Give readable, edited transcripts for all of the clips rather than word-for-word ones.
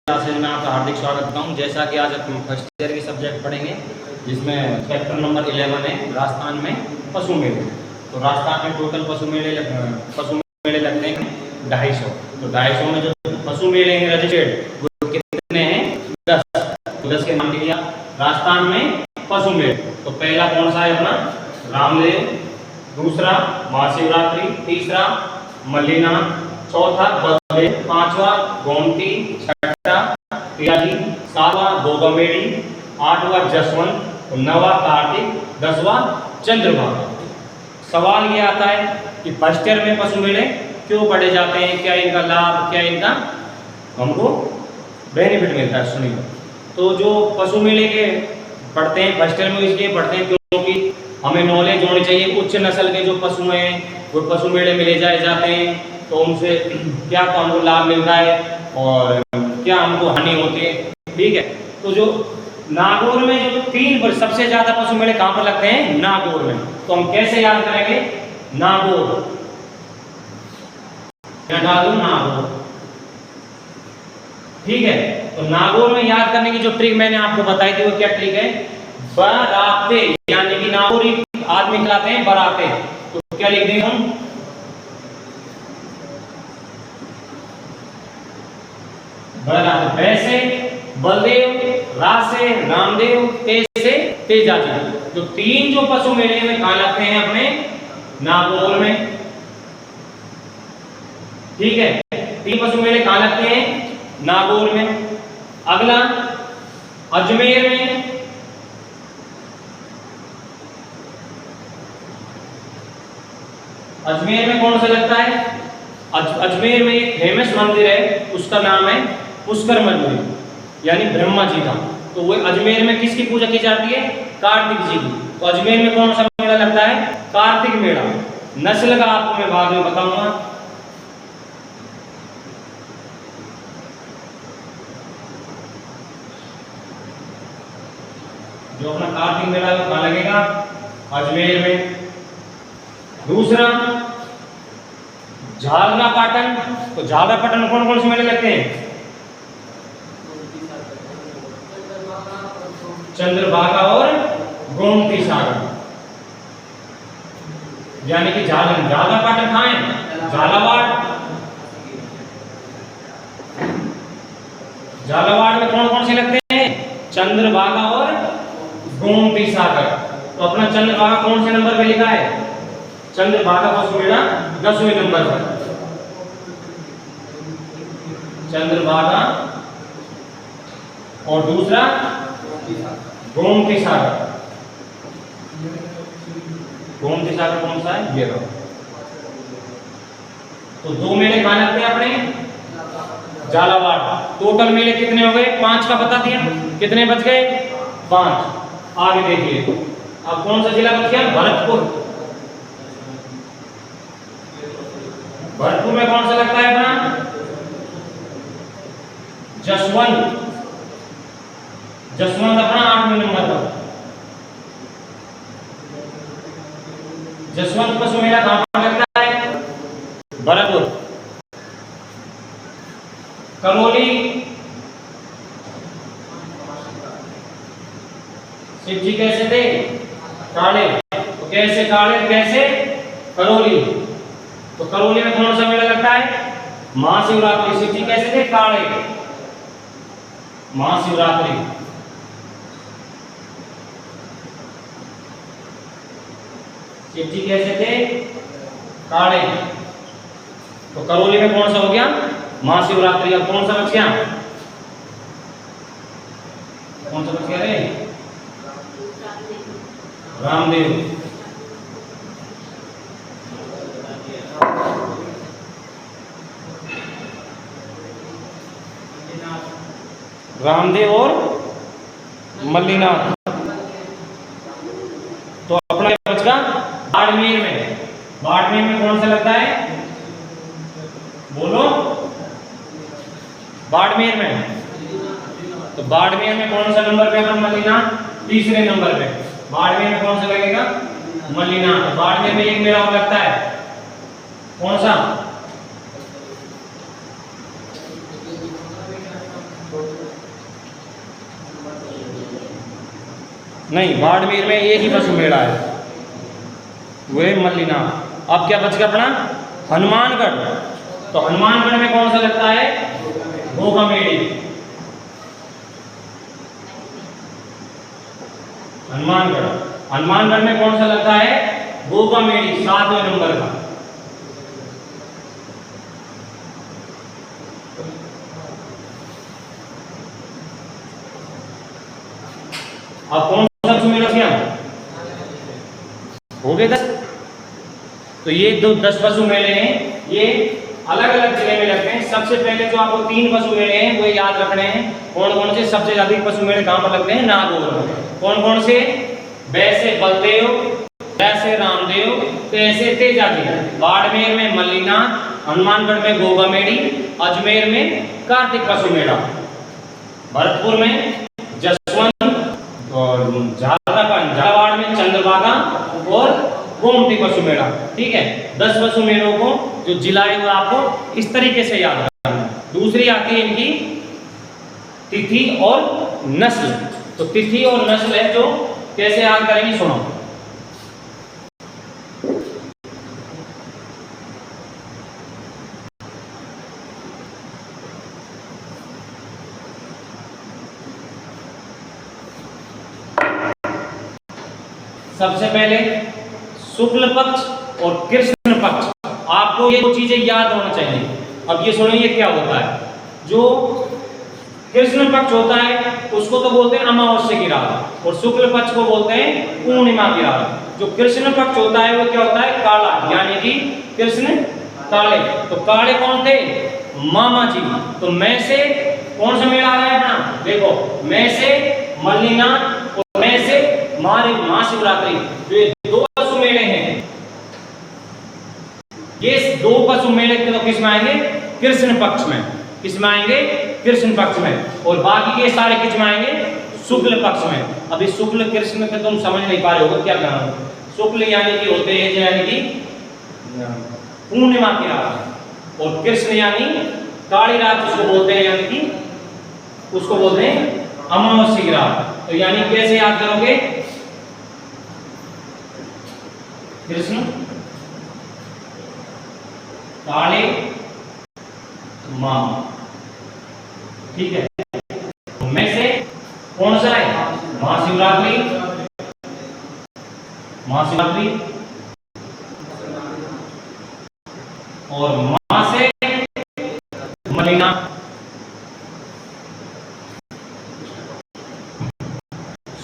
Classes में आपका हार्दिक स्वागत करता हूँ। जैसा कि आज हम फर्स्ट ईयर की सब्जेक्ट पढ़ेंगे, जिसमें चैप्टर नंबर 11 है राजस्थान में पशु मेले। तो राजस्थान में टोटल पशु मेले लगते हैं 250। तो 250 में जो पशु मेले हैं रजिस्टर्ड वो कितने हैं? 10। तो 10 के नाम लिया राजस्थान में पशु मेले। तो पहला कौन सा है अपना? रामदेव, दूसरा महाशिवरात्रि, तीसरा मल्लीनाथ, चौथा बलदेव, पांचवा गोमती, छठा पियाजी, सातवां गोगमेड़ी, आठवां जसवंत, नौवां कार्तिक, 10वां चंद्रभागा। सवाल ये आता है कि फर्स्ट ईयर में पशु मेले क्यों पढ़े जाते हैं, क्या इनका लाभ, क्या इनका हमको बेनिफिट मिलता है। सुनिए, तो जो पशु मेले के पढ़ते हैं फर्स्ट ईयर में इसलिए पढ़ते हैं क्योंकि हमें नॉलेज होनी चाहिए। उच्च नस्ल के जो पशु हैं वो पशु मेले में ले जाए जाते हैं, तो उनसे क्या तो हमको लाभ मिलता है और क्या हमको हानि होती है। ठीक है, तो जो नागौर में जो 3 सबसे ज्यादा पशु मेले कहाँ पर लगते हैं? नागौर में। तो हम कैसे याद करेंगे? नागौर, नागौर। ठीक है, तो नागौर में याद करने की जो ट्रिक मैंने आपको बताई थी वो क्या ट्रिक है? बराते, यानी कि नागौरी आदमी कहलाते हैं बराते। तो क्या लिख देंगे हम? बराते। वैसे बलदेव, रासे, रामदेव, तेसे, तेजाजी। जो 3 जो पशु मेले में कहाँ लगते हैं? अपने नागौर में। ठीक है, 3 पशु मेले कहाँ लगते हैं? नागौर में। अगला अजमेर में, अजमेर में कौन सा लगता है? अजमेर में एक फेमस मंदिर है, उसका नाम है पुष्कर मंदिर, यानी ब्रह्मा जी का। तो वो अजमेर में किसकी पूजा की जाती है? कार्तिक जी की। तो अजमेर में कौन सा मेला लगता है? कार्तिक मेला। नस्ल का आपको मैं बाद में बताऊंगा। जो अपना कार्तिक मेला कहाँ लगेगा? अजमेर में। दूसरा झालरापाटन। तो झालरापाटन में कौन कौन से मेले लगते हैं? चंद्रभागा और गोमती सागर, यानी कि झालरापाटन कहाँ है? झालावाड़। झालावाड़ में कौन कौन से लगते हैं? चंद्रभागा और गोमती सागर। तो अपना चंद्रभागा कौन से नंबर पे लिखा है? चंद्रभागा पशु मेला 10वें नंबर पर। चंद्रभागा और दूसरा गोमती सागर। गोमती सागर कौन सा है? ये रहा। तो 2 मेले कहाँ लगते हैं अपने? झालावाड़। टोटल मेले कितने हो गए? 5 का बता दिया। कितने बच गए? 5। आगे देखिए, अब कौन सा जिला बच गया? भरतपुर। भरतपुर में कौन सा लगता है अपना? जसवंत। जसवंत अपना 8वें नंबर पर। जसवंत पशु मेला कहां पर लगता है? भरतपुर। करौली, शिव जी कैसे थे? काले। तो कैसे काले, कैसे करौली। तो करौली में कौन सा मेला लगता है? महाशिवरात्रि। शिव जी कैसे थे? काले। महाशिवरात्रि। शिव जी कैसे थे? काले। तो करौली में कौन सा हो गया? महाशिवरात्रि। अब कौन सा बच गया? कौन सा बच गया रे? रामदेव। रामदेव और मल्लीनाथ। तो अपना बचगा बाड़मेर में। बाड़मेर में कौन सा लगता है? बोलो। बाड़मेर में। तो बाड़मेर में कौन सा नंबर पे? अपन मल्लीनाथ 3रे नंबर पे। बाड़मेर में कौन सा लगेगा? मल्लीनाथ। बाड़मेर में एक मेला और लगता है, कौन सा? नहीं, बाड़मेर में एक ही पशु मेला है, वो है मल्लिना। अब क्या बच गया अपना हनुमानगढ़। तो हनुमानगढ़ में कौन सा लगता है, घोघामेड़ी। हनुमानगढ़ में कौन सा लगता है, घोघामेड़ी, 7वें नंबर का। अब कौन सा पशु मेला किया हो गए 10। तो ये 10 पशु मेले हैं, ये अलग अलग जिले में लगते हैं। सबसे पहले जो आपको 3 पशु मेले हैं वो याद रखने हैं। कौन कौन से सबसे ज्यादा पशु मेले कहां पर लगते हैं, नागौर में। कौन कौन से, वैसे बलदेव, वैसे रामदेव, तैसे तेजाजी। बाड़मेर में मल्लिना, हनुमानगढ़ में घोघामेड़ी, अजमेर में कार्तिक पशु मेला, भरतपुर में जसवंत, और झालावाड़ में चंद्रभागा और गोमती पशु मेला। ठीक है, 10 पशु मेलों को जो जिला है वो आपको इस तरीके से याद रखना है। दूसरी आती है इनकी तिथि और नस्ल। तो तिथि और नस्ल है जो कैसे याद करेंगे, सुनो। सबसे पहले शुक्ल पक्ष और कृष्ण पक्ष, आपको ये दो चीजें याद होना चाहिए। अब ये सुनिए क्या होता है। जो कृष्ण पक्ष होता है उसको तो बोलते हैं अमावस्या की रात, और शुक्ल पक्ष को बोलते हैं पूर्णिमा की रात। जो कृष्ण पक्ष होता है वो क्या होता है, काला, यानी कि कृष्ण काले। तो काले कौन थे, मामा जी। तो मैं से कौन सा मेला आ रहा है अपना, देखो, मैं से मल्लिना और मैं से महाशिवरात्रि। जो ये 2 पशु मेले हैं, ये 2 पशु मेले तो किस में आएंगे, कृष्ण पक्ष में। किस में आएंगे, कृष्ण पक्ष में। और बाकी के सारे किस में आएंगे, शुक्ल पक्ष में। अभी शुक्ल कृष्ण में तुम समझ नहीं पा रहे हो क्या कहना। शुक्ल यानी कि होते हैं यानी कि पूर्णिमा की रात, और कृष्ण यानी काली रात उसको बोलते हैं, यानी कि उसको बोलते हैं अमावस्या की रात। तो यानी कैसे याद करोगे, कृष्ण काले मामा। ठीक है, में से कौन सा है, महाशिवरात्रि, और मां से मल्लिना।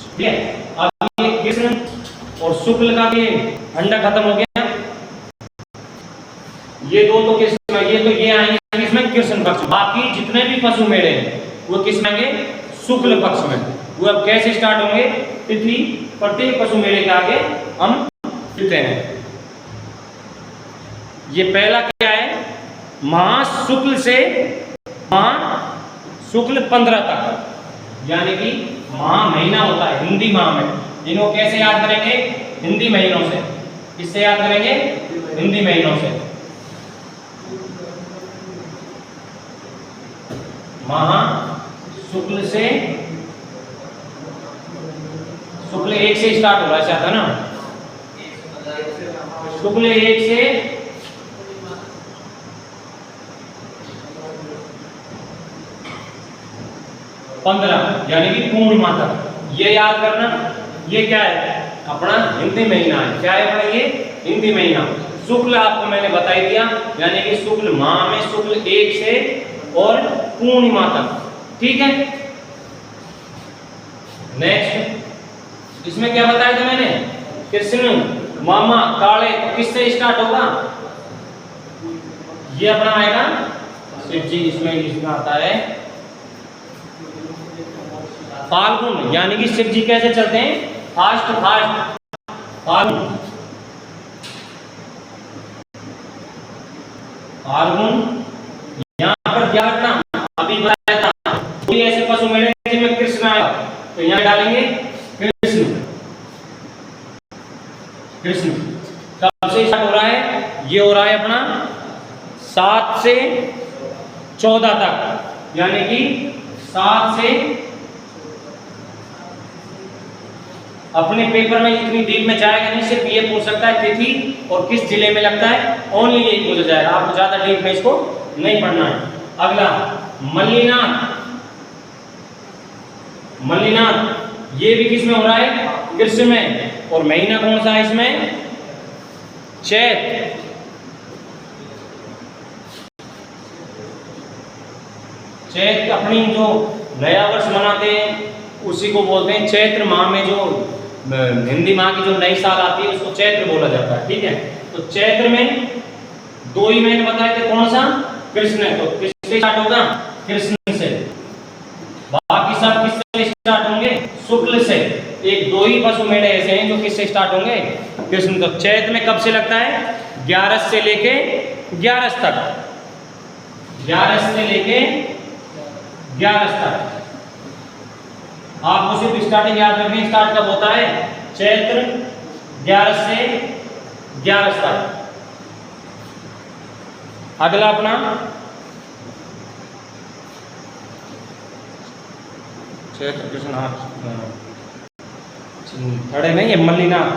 ठीक है, अब ये कृष्ण और शुक्ल का भी अंडा खत्म हो गया। ये 2 तो कृष्ण, ये आएंगे इसमें कृष्ण पक्ष। बाकी जितने भी पशु मेले हैं वो किस में आएंगे, शुक्ल पक्ष में। वो अब कैसे स्टार्ट होंगे, तिथि प्रत्येक पशु मेले के आगे हम लिखते हैं। ये पहला क्या है, माह शुक्ल से माह शुक्ल 15 तक, यानी कि माह महीना होता है हिंदी माह में। इनको कैसे याद करेंगे, हिंदी महीनों से। किससे याद करेंगे, हिंदी महीनों से। माह शुक्ल से, शुक्ल 1 से स्टार्ट हो रहा है, चाहता ना, शुक्ल 1 से 15, यानी कि पूर्णिमा तक। ये याद करना, ये क्या है, अपना हिंदी महीना है। क्या है अपना ये, हिंदी महीना। शुक्ल आपको मैंने बता ही दिया, यानी कि शुक्ल माह में शुक्ल 1 से और पूर्णिमा तक। ठीक है, नेक्स्ट इसमें क्या बताया था मैंने, कृष्ण मामा काले, तो किससे स्टार्ट होगा, ये अपना आएगा शिव जी। इसमें आता है फाल्गुन, यानी कि शिव जी कैसे चलते हैं, फास्ट फाल्गुन। यहाँ पर क्या रखना, अभी बताया था, कोई ऐसे पशु मेले जिनमें कृष्ण आया तो यहाँ डालेंगे कृष्ण। कब से स्टार्ट हो रहा है, ये हो रहा है अपना 7 से 14 तक, यानी कि 7 से अपने पेपर में इतनी डीप में जाएगा नहीं, सिर्फ ये पूछ सकता है तिथि और किस जिले में लगता है, ओनली ये पूछा जाएगा, आपको ज्यादा डीप में इसको नहीं पढ़ना है। अगला मल्लिनाथ, मल्लिनाथ ये भी किस में हो रहा है, कृष्ण में, और महीना कौन सा है इसमें, चैत। चैत अपनी जो नया वर्ष मनाते हैं उसी को बोलते हैं चैत्र माह में, जो हिंदी माह की जो नई साल आती है उसको चैत्र बोला जाता है, ठीक है। तो चैत्र में दो ही मैंने बताए थे, कौन सा, कृष्ण है, तो किससे स्टार्ट होगा, कृष्ण से। बाकी सब किससे स्टार्ट होंगे, शुक्ल से। एक दो ही पशु मेढ़े ऐसे हैं जो किससे स्टार्ट होंगे, कृष्ण। तो चैत्र में कब से लगता है, 11 से लेके 11 तक, 11 से लेके 11 तक। आपको सिर्फ स्टार्टिंग याद रखनी, स्टार्ट कब होता है, चैत्र 11 से 11 तक। अगला अपना चैत्र कृष्ण, थर्ड नहीं है मल्लिनाथ,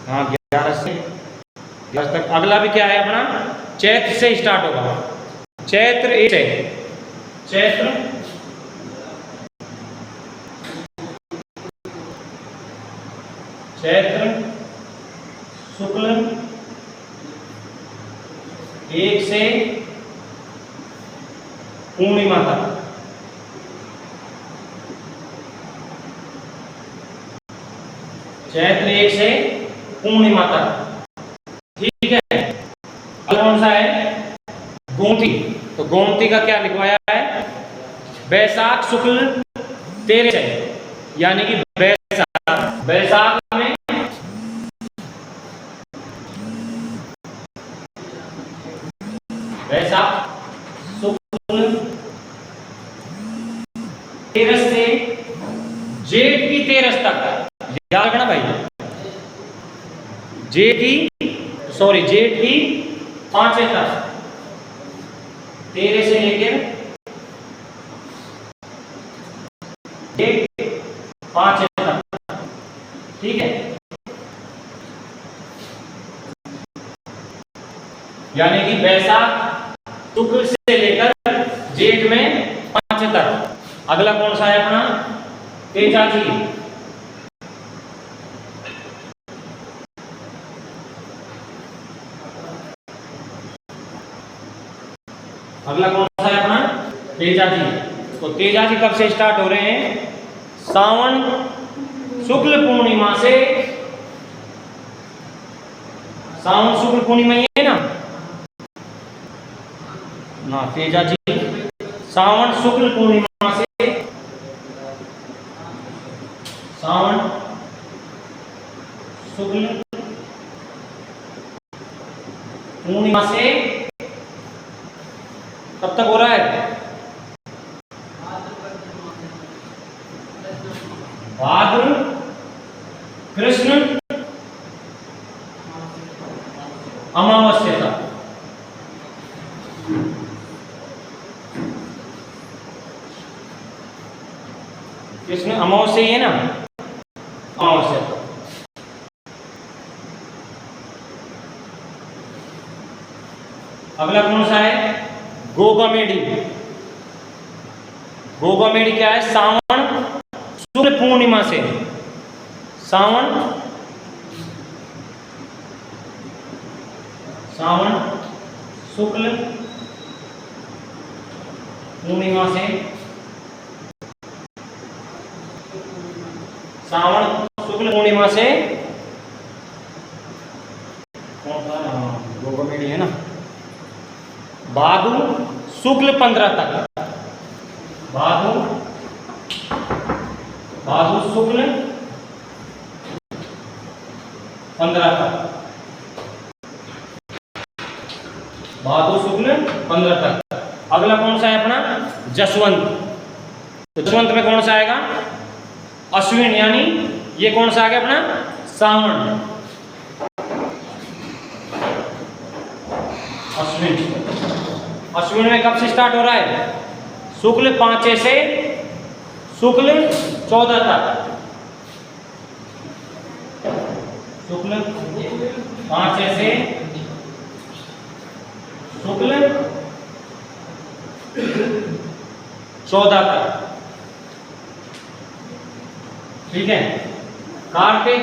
हाँ 11 से 11 तक। अगला भी क्या है अपना, चैत्र से स्टार्ट होगा, चैत्र एक से, चैत्र चैत्र शुक्ल 1 से पूर्णिमा तक, चैत्र 1 से पूर्णिमा तक, ठीक है। अगला कौन सा है, गोमती। तो गोमती का क्या लिखवाया है, बैसाख शुक्ल 13 से, यानी कि बैसाख में बैसाख शुक्ल 13 से जेठ की 13 तक, याद रखना भाई, जेठ की 5 तक, 13 से लेकर जेठ 5 तक, ठीक है। यानी कि बैसाख शुक्ल से लेकर जेठ में 5 तक। अगला कौन सा है अपना, तेजाजी। अगला कौन सा है अपना, तेजाजी। तो तेजाजी कब से स्टार्ट हो रहे हैं, सावन शुक्ल पूर्णिमा से, सावन शुक्ल पूर्णिमा ही है ना तेजाजी, सावन शुक्ल पूर्णिमा से, सावन शुक्ल पूर्णिमा से कब तक हो रहा है, भाद्र कृष्ण अमावस्या तक। कृष्ण अमावस्या ही है ना, अमावस्या तक। अगला कौन सा है, गोगामेडी। गोगामेडी क्या है, सावन शुक्ल पूर्णिमा से, सावन शुक्ल पूर्णिमा से, सावन शुक्ल पूर्णिमा से कौन सा, गोगामेडी है ना, भादु शुक्ल 15 तक, भादु शुक्ल 15 तक, भादु शुक्ल 15 तक। अगला कौन सा है अपना, जसवंत। तो जसवंत में कौन सा आएगा, अश्विन, यानी ये कौन सा आ गया अपना, सावन, अश्विन में कब से स्टार्ट हो रहा है, शुक्ल 5 से शुक्ल 14 तक, शुक्ल 5 से शुक्ल 14 तक, ठीक है। कार्तिक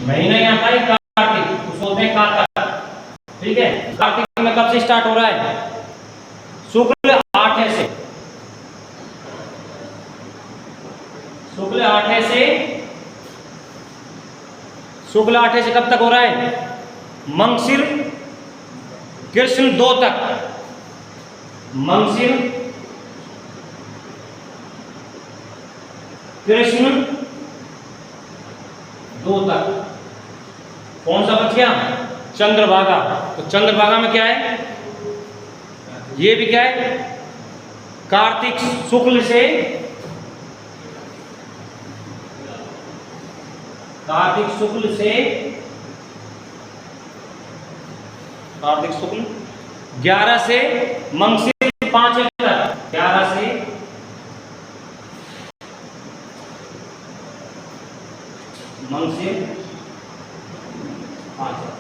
महीना ही आता है कार्तिक, उसको बोलते हैं कार्तिक, ठीक है। कार्तिक में कब से स्टार्ट हो रहा है? शुक्ल 8 से, शुक्ल 8 से, शुक्ल 8 से कब तक हो रहा है? मंगशिर कृष्ण 2 तक, मंगशिर कृष्ण 2 तक। कौन सा बच गया? चंद्रभागा। तो चंद्रभागा में क्या है? ये भी क्या है? कार्तिक शुक्ल से, कार्तिक शुक्ल से, कार्तिक शुक्ल 11 से मंगशिर 5 तक, 11 से मंगशिर 5 तक।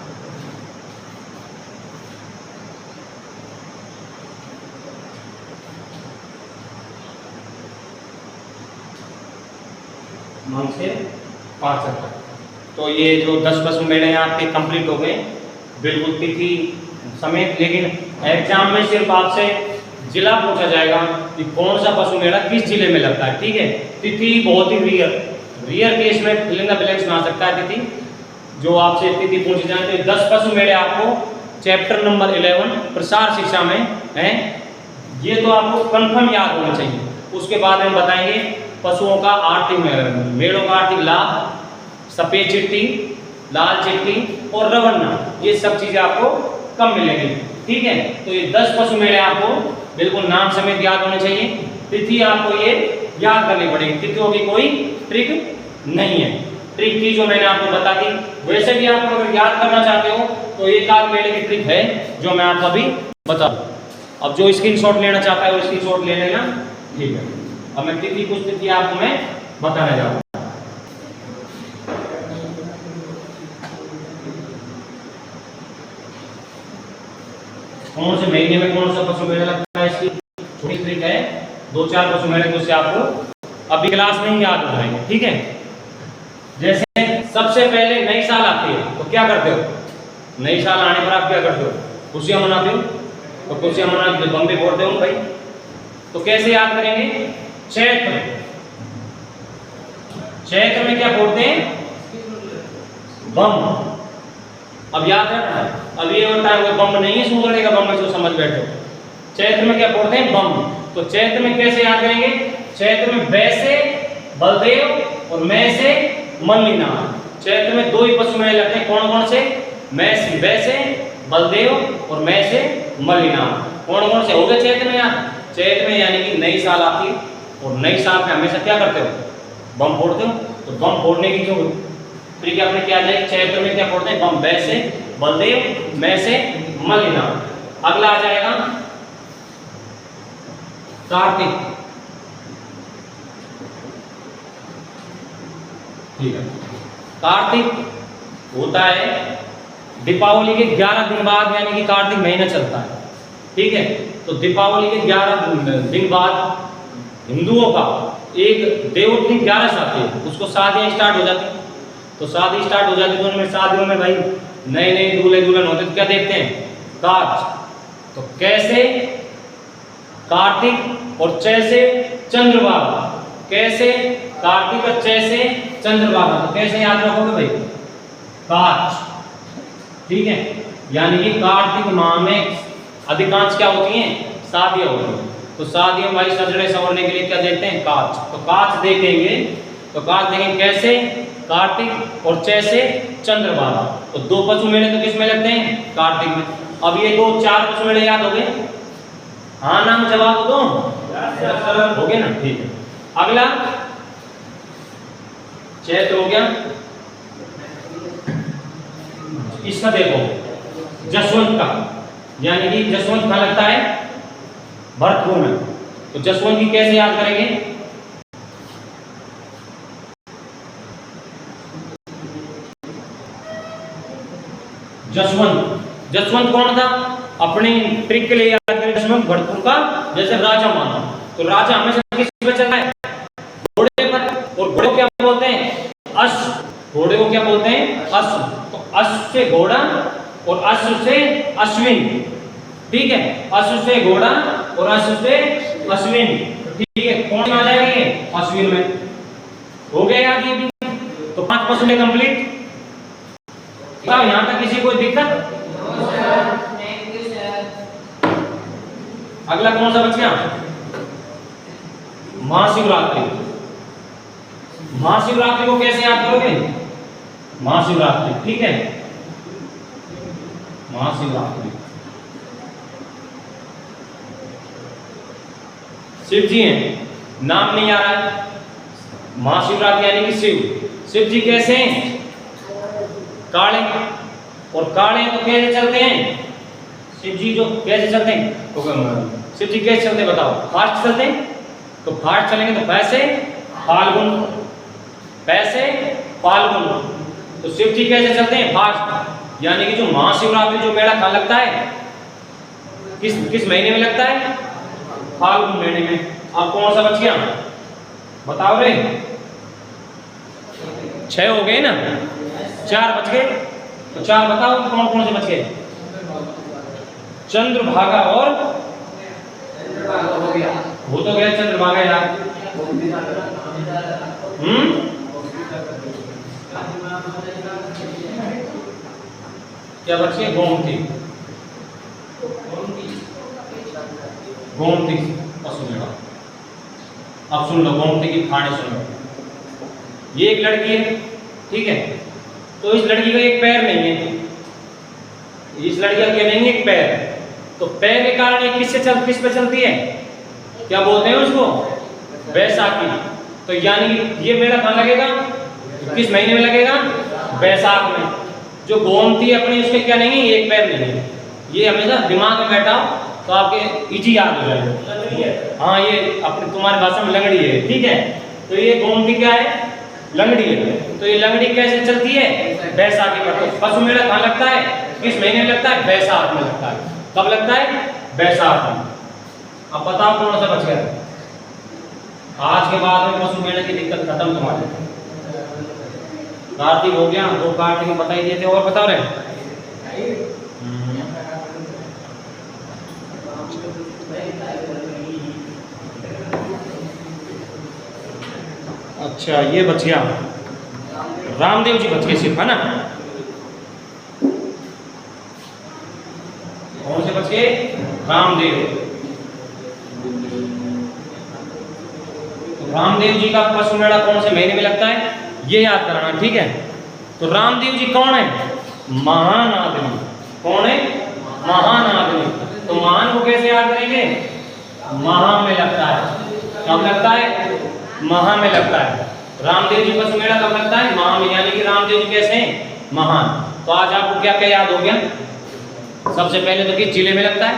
मंगशिर 5 तक। तो ये जो 10 पशु मेले आपके कंप्लीट हो गए बिल्कुल तिथि समेत, लेकिन एग्जाम में सिर्फ आपसे जिला पूछा जाएगा कि कौन सा पशु मेला किस जिले में लगता है, ठीक है। तिथि बहुत ही रियर केस में फिल इन द ब्लैंक्स में आ सकता है तिथि, जो आपसे तिथि पूछी जाए। तो 10 पशु मेले आपको चैप्टर नंबर 11 प्रसार शिक्षा में है, ये तो आपको कंफर्म याद होना चाहिए। उसके बाद हम बताएंगे पशुओं का आर्थिक मेलों का आर्थिक लाभ, सफेद चिट्ठी, लाल चिट्ठी और रवन्ना, ये सब चीजें आपको कम मिलेंगी, ठीक है। तो ये 10 पशु मेले आपको बिल्कुल नाम समेत याद होने चाहिए। तिथि आपको ये याद करनी पड़ेगी, तिथियों की कोई ट्रिक नहीं है। ट्रिक की जो मैंने आपको बता दी, वैसे भी आप अगर याद करना चाहते हो तो एक आध मेले की ट्रिक है जो मैं आपको अभी बता दूं। अब जो स्क्रीनशॉट लेना चाहता है वो स्क्रीनशॉट ले लेना, ठीक है। अब मैं तिथि कुछ तिथि आपको मैं बताने जा रहा हूँ। कौन से महीने में कौन सा पशु मेला लगता है, इसकी छोटी ट्रिक है। 2-4 पशु मेले तो आपको अभी क्लास में ही याद हो जाएंगे, ठीक है। जैसे सबसे पहले नई साल आती है तो क्या करते हो? नई साल आने पर आप क्या करते हो? खुशियां मनाते हो। तो खुशियां मना के बम भी फोड़ते हो भाई। तो कैसे याद करेंगे? चैत्र, चैत्र में क्या फोड़ते हैं? बम। अब याद रखना, अब ये होता है वो बम नहीं है सूंदड़े का बम, जो समझ बैठे हो। चैत्र में क्या फोड़ते हैं? बम। तो चैत्र में कैसे याद करेंगे? चैत्र में बै से बलदेव और मैं से मल्लिनाथ। चैत्र में 2 ही पशु मेले लगते हैं, कौन कौन से? बै से बलदेव और मैं से मल्लिनाथ। कौन कौन से हो गए चैत्र में? यार चैत्र में यानी कि नई साल आती है और नई साल में हमेशा क्या करते हो? बम फोड़ते हो। तो बम फोड़ने की जो ट्रिक अपने क्या जाए, चैत्र में क्या फोड़ते हैं? बम। बै से बलदेव, मैं से मल्लिनाथ। अगला आ जाएगा कार्तिक, ठीक है। कार्तिक होता है दीपावली के 11 दिन बाद, यानी कि कार्तिक महीना चलता है, ठीक है। तो दीपावली के 11 दिन बाद हिंदुओं का एक देवोत्थनी 11 आती है, उसको शादियां स्टार्ट हो जाती है। तो शादी स्टार्ट हो जाती है तो उनमें शादियों में भाई नए नए दूल्हे दुल्हन होते तो क्या देखते हैं? काच। तो कैसे कार्तिक और चैसे चंद्रभागा, कैसे कार्तिक और चैसे चंद्रभागा। तो कैसे याद रखोगे भाई? काच, ठीक है। यानी कि कार्तिक माह में अधिकांश क्या होती हैं? शादियां होती हैं। तो शादियों भाई सजने संवरने के लिए क्या देखते हैं? काच। तो काच देखेंगे, तो काच देखेंगे कैसे? कार्तिक और चैसे चंद्रभागा। तो 2 पशु मेले तो किस में लगते हैं? कार्तिक में। अब ये 2-4 पशु मेले याद हो गए? हाँ नाम जवाब दो, हो गए ना, ठीक है। अगला चैत्र हो गया। इसका देखो जसवंत का, यानी कि जसवंत कहाँ लगता है? भरतपुर में। तो जसवंत की कैसे याद करेंगे? जसवंत। जसवंत कौन था? अपनी ट्रिक के लिए याद करें, जसवंत भरतपुर का जैसे राजा माना, तो राजा हमेशा किस पे चलता है? घोड़े पर। और घोड़े को क्या बोलते हैं? अश्व। घोड़े को क्या बोलते हैं? अश्व। तो अश्व से घोड़ा और अश्व से अश्विन, ठीक है, अश्व से घोड़ा और अश्व से अश्विन, ठीक है, कौन आ जाएगा ये? अश्विन में। हो गया याद ये भी? तो 5 पशु में कंप्लीट। क्या यहाँ तक किसी को दिक्कत? अगला कौन सा बच गया? महाशिवरात्रि। महाशिवरात्रि को कैसे याद करोगे? महाशिवरात्रि, ठीक है, महाशिवरात्रि शिव जी हैं, नाम नहीं आ रहा है। महाशिवरात्रि यानी कि शिव। शिव जी कैसे हैं? काले। और काले तो कैसे चलते हैं? शिव जी जो कैसे चलते हैं? तो शिव जी कैसे चलते हैं बताओ? फास्ट चलते हैं। तो फास्ट चलेंगे तो पैसे फाल्गुन, पैसे फाल्गुन। तो शिव जी कैसे चलते हैं? फास्ट। यानी कि जो महाशिवरात्रि जो मेला कहाँ लगता है? किस महीने में लगता है? फाल्गुन महीने में। अब कौन सा बच गया बताओ रे? 6 हो गए ना, 4 बच गए। तो 4 बताओ कौन कौन से बच गए? चंद्रभागा और वो तो गया चंद्रभागा यार। क्या बच गए? गोमती। गोमती पशु मेला। अब सुन लो गोमती की कहानी सुन लो। ये एक लड़की है, ठीक है, तो इस लड़की का एक पैर नहीं है। इस लड़की का क्या नहीं है? एक पैर। तो पैर के कारण ये किस पे चलती है? क्या बोलते हैं उसको? बैसाखी। तो यानी कि ये मेला कहाँ लगेगा? किस महीने में लगेगा? बैसाख में। जो गोमती अपनी उसके क्या नहीं है? एक पैर नहीं है। ये हमेशा दिमाग में बैठा तो आपके इजी याद हो जाएगा। हाँ, ये अपने तुम्हारी भाषा में लंगड़ी है, ठीक है। तो ये गोमती क्या है? लंगड़ी है। तो ये लंगड़ी कैसे चलती है? बैसाखी पर। तो पशु मेला कहाँ लगता है? किस महीने में लगता है? बैसाख में लगता है। कब लगता है? बैसाख में। अब बताओ कौन सा बच गया? आज के बाद में पशु मेले की दिक्कत खत्म तुम्हारे। कार्तिक हो गया, 2 कार्तिक में बता ही दिए थे। और बताओ रहे? अच्छा, ये बच गया रामदेव जी बच गए सिर्फ, है ना? कौन से बच गए? रामदेव। रामदेव जी का पशु मेला कौन से महीने में लगता है? ये याद कराना, ठीक है। तो रामदेव जी कौन है? महान आदमी। कौन है? महान आदमी। तो महान को कैसे याद करेंगे? महा में लगता है। कब लगता है? महा में लगता है। रामदेव जी पशु मेला कब लगता है? महा में। यानी कि रामदेव जी कैसे हैं? महान। तो आज आपको क्या क्या याद हो गया? सबसे पहले तो किस जिले में लगता है?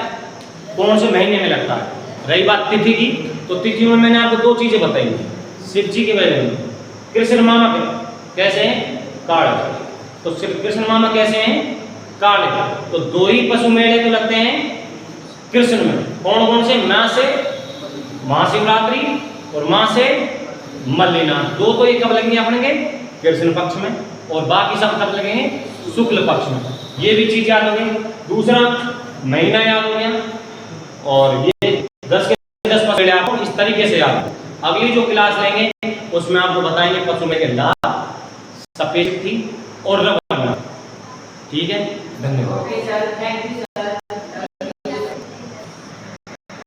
कौन से महीने में लगता है? रही बात तिथि की, तो तिथि में मैंने आपको 2 चीजें बताई। शिव जी के बारे में। कृष्ण मामा कैसे हैं? काले। तो कृष्ण मामा कैसे हैं? काले। तो 2 ही पशु मेले तो लगते हैं कृष्ण में। कौन कौन से? माँ से महाशिवरात्रि और माँ से मल्लिनाथ। 2 तो ये कब लगेंगे अपने? कृष्ण पक्ष में। और बाकी सब कब लगेंगे? शुक्ल पक्ष में। ये भी चीज याद हो गई। दूसरा महीना याद हो गया। और ये 10 के 10 पकड़े आपको इस तरीके से याद। अगली जो क्लास लेंगे उसमें आपको बताएंगे पशु में के लाभ, सफेद थी और रबर। ठीक है, धन्यवाद।